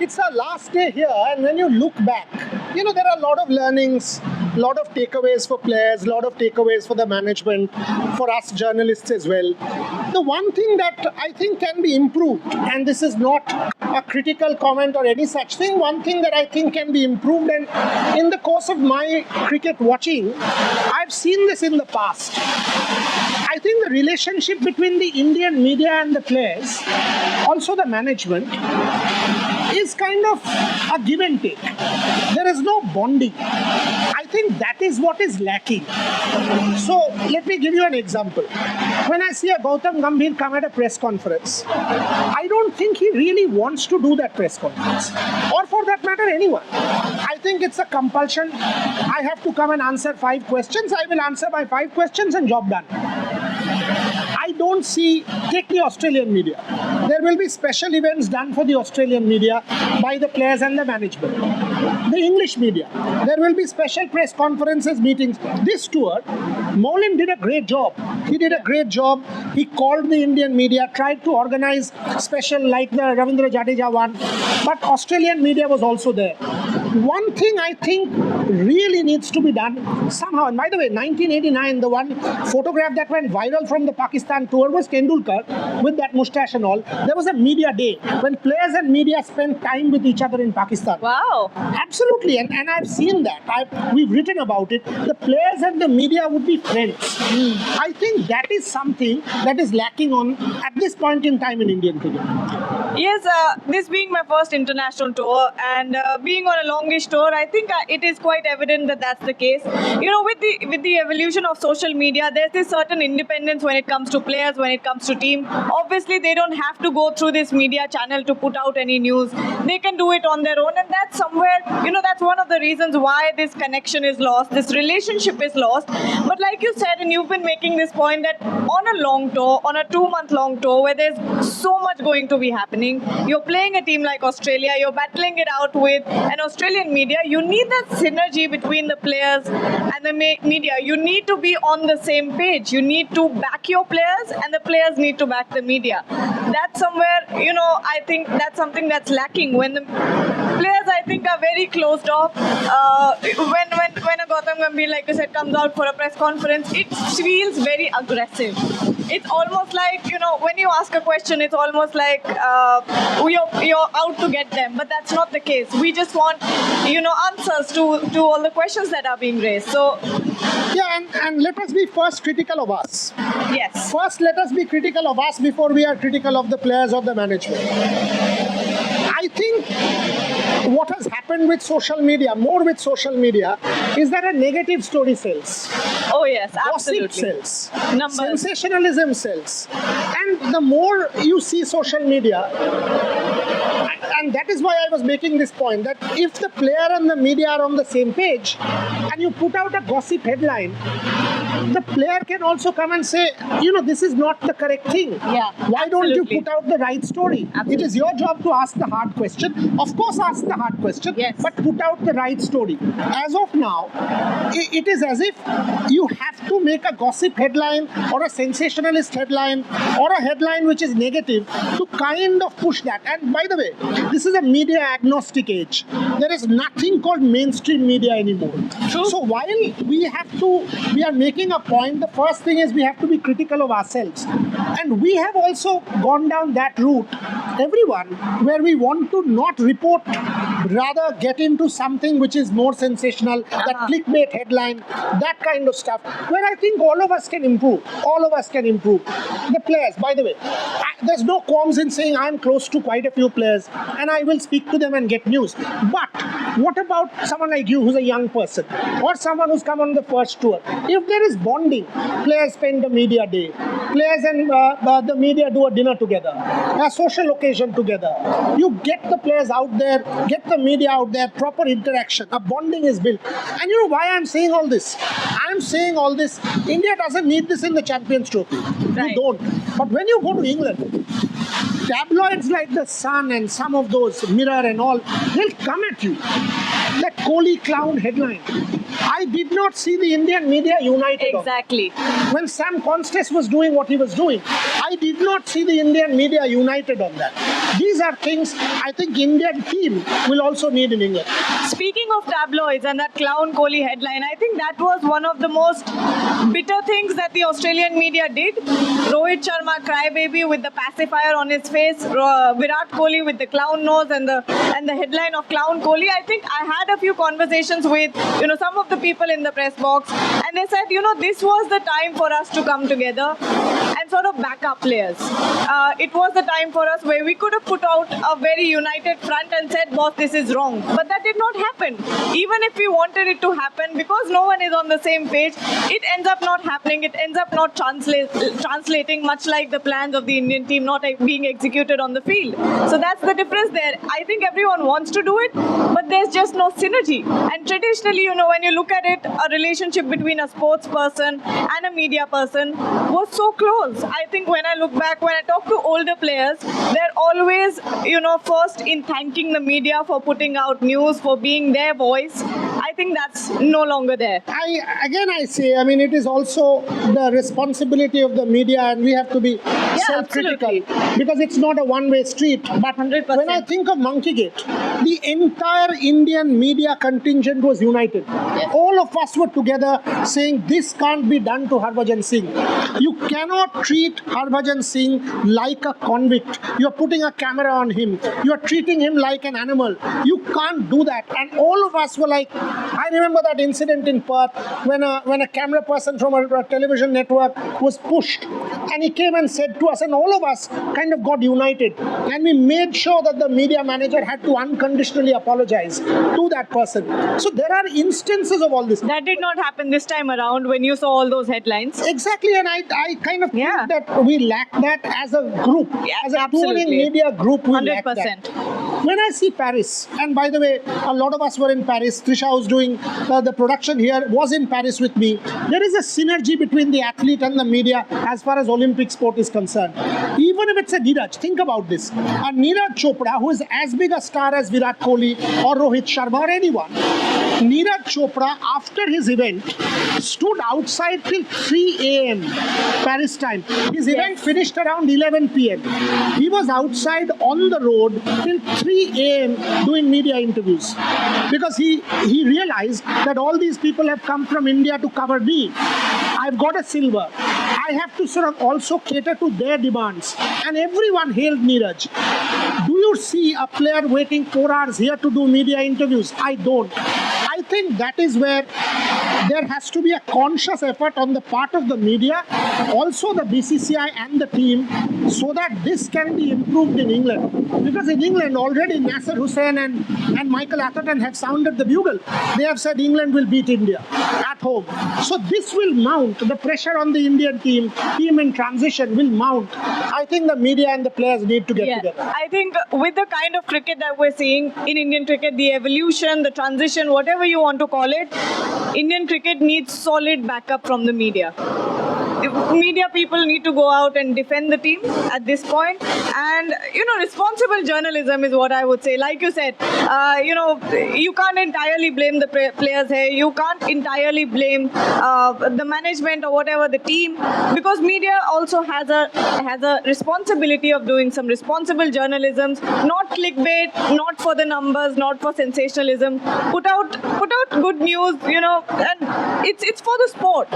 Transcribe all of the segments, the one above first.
it's our last day here, and when you look back, there are a lot of learnings, a lot of takeaways for players, a lot of takeaways for the management, for us journalists as well. The one thing that I think can be improved, and this is not a critical comment or any such thing, one thing that I think can be improved, and in the course of my cricket watching, I've seen this in the past. I think the relationship between the Indian media and the players, also the management, is kind of a give and take. There is no bonding. I think that is what is lacking. So let me give you an example. When I see a Gautam Gambhir come at a press conference, I don't think he really wants to do that press conference. Or for that matter, anyone. I think it's a compulsion. I have to come and answer 5 questions. I will answer my 5 questions and job done. I don't see, take the Australian media. There will be special events done for the Australian media by the players and the management. The English media, there will be special press conferences, meetings. This tour, Molin did a great job. He did a great job. He called the Indian media, tried to organize special like the Ravindra Jadeja one, but Australian media was also there. One thing I think really needs to be done somehow, and by the way, 1989, the one photograph that went viral from the Pakistan tour was Tendulkar with that moustache and all. There was a media day when players and media spent time with each other in Pakistan. Wow. Absolutely, and I've seen that. We've written about it. The players and the media would be friends. I think that is something that is lacking on at this point in time in Indian cricket. Yes, this being my first international tour and being on a longish tour, I think it is quite evident that that's the case. With the evolution of social media, there's this certain independence when it comes to players, when it comes to team. Obviously, they don't have to go through this media channel to put out any news. They can do it on their own, and that's somewhere, that's one of the reasons why this connection is lost, this relationship is lost. But like you said, and you've been making this point that on a long tour, on a 2-month-long tour, where there's so much going to be happening, you're playing a team like Australia, you're battling it out with an Australian media, you need that synergy between the players and the media. You need to be on the same page. You need to back your players and the players need to back the media. That's somewhere, I think that's something that's lacking. When the players, I think, are very closed off, when a Gautam Gambhir, like you said, comes out for a press conference, it feels very aggressive. It's almost like, when you ask a question, it's almost like you're out to get them, but that's not the case. We just want, answers to all the questions that are being raised. So, yeah, and let us be first critical of us. Yes. First, let us be critical of us before we are critical of the players or the management. I think what has happened with social media, more with social media, is that a negative story sells. Oh yes, absolutely. Gossip sells. Numbers. Sensationalism sells. And the more you see social media, and that is why I was making this point, that if the player and the media are on the same page, and you put out a gossip headline, the player can also come and say, this is not the correct thing. Yeah, Why don't you absolutely. put out the right story? Absolutely. It is your job to ask the hard question. Of course, ask the hard question, Yes. but put out the right story. As of now, it is as if you have to make a gossip headline or a sensationalist headline or a headline which is negative to kind of push that. And by the way, this is a media agnostic age. There is nothing called mainstream media anymore. True. So while we are making a point, the first thing is we have to be critical of ourselves. And we have also gone down that route, everyone, where we want to not report, rather get into something which is more sensational, that clickbait headline, that kind of stuff, where I think all of us can improve. All of us can improve. The players, by the way, there's no qualms in saying I'm close to quite a few players and I will speak to them and get news. But what about someone like you who's a young person or someone who's come on the first tour? If there is bonding, players spend a media day, players and the media do a dinner together, a social occasion together. You get the players out there, get the media out there, proper interaction, a bonding is built. And you know why I'm saying all this? I'm saying all this, India doesn't need this in the Champions Trophy. Right. You don't. But when you go to England, tabloids like The Sun and some of those, Mirror and all, they'll come at you. That Kohli clown headline. I did not see the Indian media united. Exactly. When Sam Constance was doing what he was doing, I did not see the Indian media united on that. These are things I think Indian team will also need in England. Speaking of tabloids and that clown Kohli headline, I think that was one of the most bitter things that the Australian media did. Rohit Sharma crybaby with the pacifier on his face, Virat Kohli with the clown nose and the headline of clown Kohli. I think I had a few conversations with some of the people in the press box, and they said this was the time for us to come together and sort of back up players. It was the time for us where we could have put out a very united front and said, boss, this is wrong. But that did not happen. Even if we wanted it to happen, because no one is on the same page, it ends up not happening. It ends up not translating, much like the plans of the Indian team not being executed on the field. So that's the difference there. I think everyone wants to do it, but there's just no synergy. And traditionally, when you look at it, a relationship between a sports person and a media person was so close. I think when I look back, when I talk to older players, they're always, first in thanking the media for putting out news, for being their voice. I think that's no longer there. I say, it is also the responsibility of the media, and we have to be self-critical, absolutely. because it's not a one-way street. But 100%. when I think of Monkeygate, the entire Indian media contingent was united. Yes. All of us were together saying this can't be done to Harbhajan Singh. You cannot treat Harbhajan Singh like a convict. You're putting a camera on him. You're treating him like an animal. You can't do that. And all of us were like, I remember that incident in Perth when a camera person from a television network was pushed, and he came and said to us, and all of us kind of got united, and we made sure that the media manager had to unconditionally apologize to that person. So there are instances of all this. That did not happen this time around when you saw all those headlines. Exactly, and I kind of think that we lack that as a group. Yeah, as a absolutely. touring media group, we 100%. lack that. When I see Paris, and by the way, a lot of us were in Paris. Trisha, who's doing the production here, was in Paris with me. There is a synergy between the athlete and the media as far as Olympic sport is concerned. Even if it's a Neeraj, think about this. A Neeraj Chopra, who is as big a star as Virat Kohli or Rohit Sharma or anyone, Neeraj Chopra, after his event, stood outside till 3 a.m. Paris time. His event finished around 11 p.m. He was outside on the road till 3 a.m. doing media interviews, because he realized that all these people have come from India to cover me. I've got a silver. I have to sort of also cater to their demands. And everyone hailed Neeraj. Do you see a player waiting 4 hours here to do media interviews? I don't. I think that is where there has to be a conscious effort on the part of the media, also the BCCI and the team, so that this can be improved in England. Because in England already Nasser Hussain and Michael Atherton have sounded the bugle. They have said England will beat India at home. So this will mount. The pressure on the Indian team in transition will mount. I think the media and the players need to get together. I think with the kind of cricket that we're seeing in Indian cricket, the evolution, the transition, whatever you want to call it, Indian cricket needs solid backup from the media. Media people need to go out and defend the team at this point. And, responsible journalism is what I would say. Like you said, you can't entirely blame the players here. You can't entirely blame the management or whatever, the team, because media also has a responsibility of doing some responsible journalism, not clickbait, not for the numbers, not for sensationalism. Put out good news, and it's for the sport.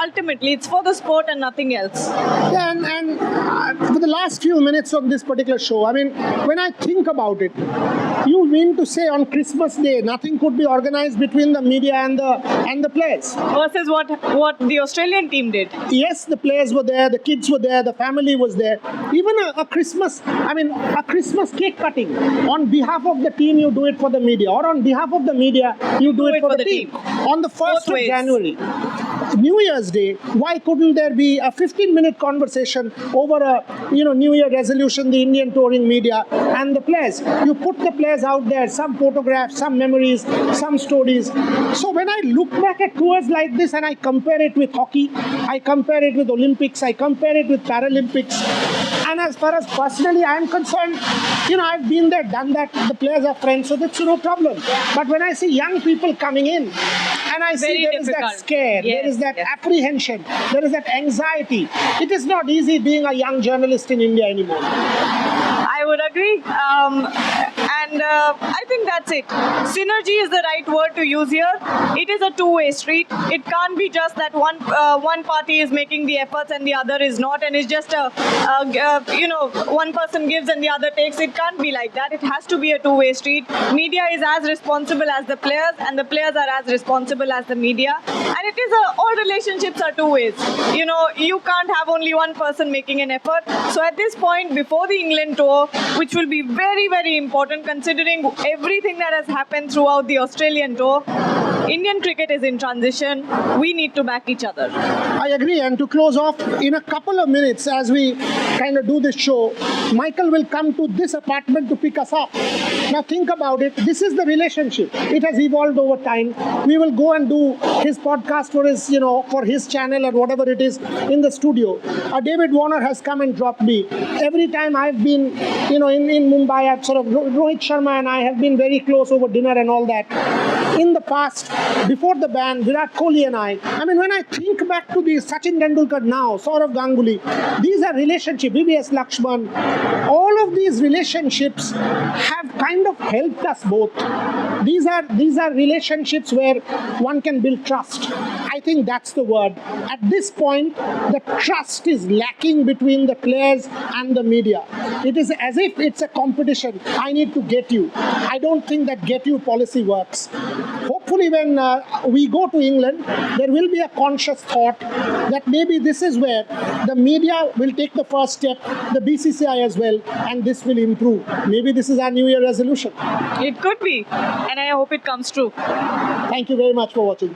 Ultimately, it's for the sport and nothing else. Yeah, and for the last few minutes of this particular show, when I think about it, you mean to say on Christmas Day nothing could be organized between the media and the players? Versus what the Australian team did. Yes, the players were there, the kids were there, the family was there. Even a Christmas cake cutting. On behalf of the team, you do it for the media, or on behalf of the media, you do it for the team. On the 1st of January, New Year's Day, why couldn't there be a 15-minute conversation over a New Year resolution, the Indian touring media and the players? You put the players out there, some photographs, some memories, some stories. So when I look back at tours like this and I compare it with hockey, I compare it with Olympics, I compare it with Paralympics, and as far as personally I am concerned, I've been there, done that. The players are friends, so that's no problem. But when I see young people coming in, and I see there is that scare, there is that apprehension, there is that anxiety. It is not easy being a young journalist in India anymore. I would agree. I think that's it. Synergy is the right word to use here. It is a two-way street. It can't be just that one party is making the efforts and the other is not, and it's just one person gives and the other takes. It can't be like that. It has to be a two-way street. Media is as responsible as the players, and the players are as responsible as the media. And it is all relationships are two ways. You can't have only one person making an effort. So at this point, before the England tour, which will be very, very important considering everything that has happened throughout the Australian tour, Indian cricket is in transition. We need to back each other. I agree. And to close off, in a couple of minutes, as we kind of do this show, Michael will come to this apartment to pick us up. Now think about it. This is the relationship. It has evolved over time. We will go and do his podcast for his channel or whatever it is in the studio. David Warner has come and dropped me. Every time I've been, in Mumbai, I've Rohit Sharma and I have been very close over dinner and all that. In the past, before the ban, Virat Kohli and I mean, when I think back to the Sachin Tendulkar now, Saurav Ganguly, these are relationships, VVS Lakshman, all of these relationships have kind of helped us both. These are relationships where one can build trust. I think that's the word. At this point, the trust is lacking between the players and the media. It is as if it's a competition. I need to get you. I don't think that get you policy works. Hopefully when we go to England, there will be a conscious thought that maybe this is where the media will take the first step, the BCCI as well, and this will improve. Maybe this is our New Year resolution. It could be, and I hope it comes true. Thank you very much for watching.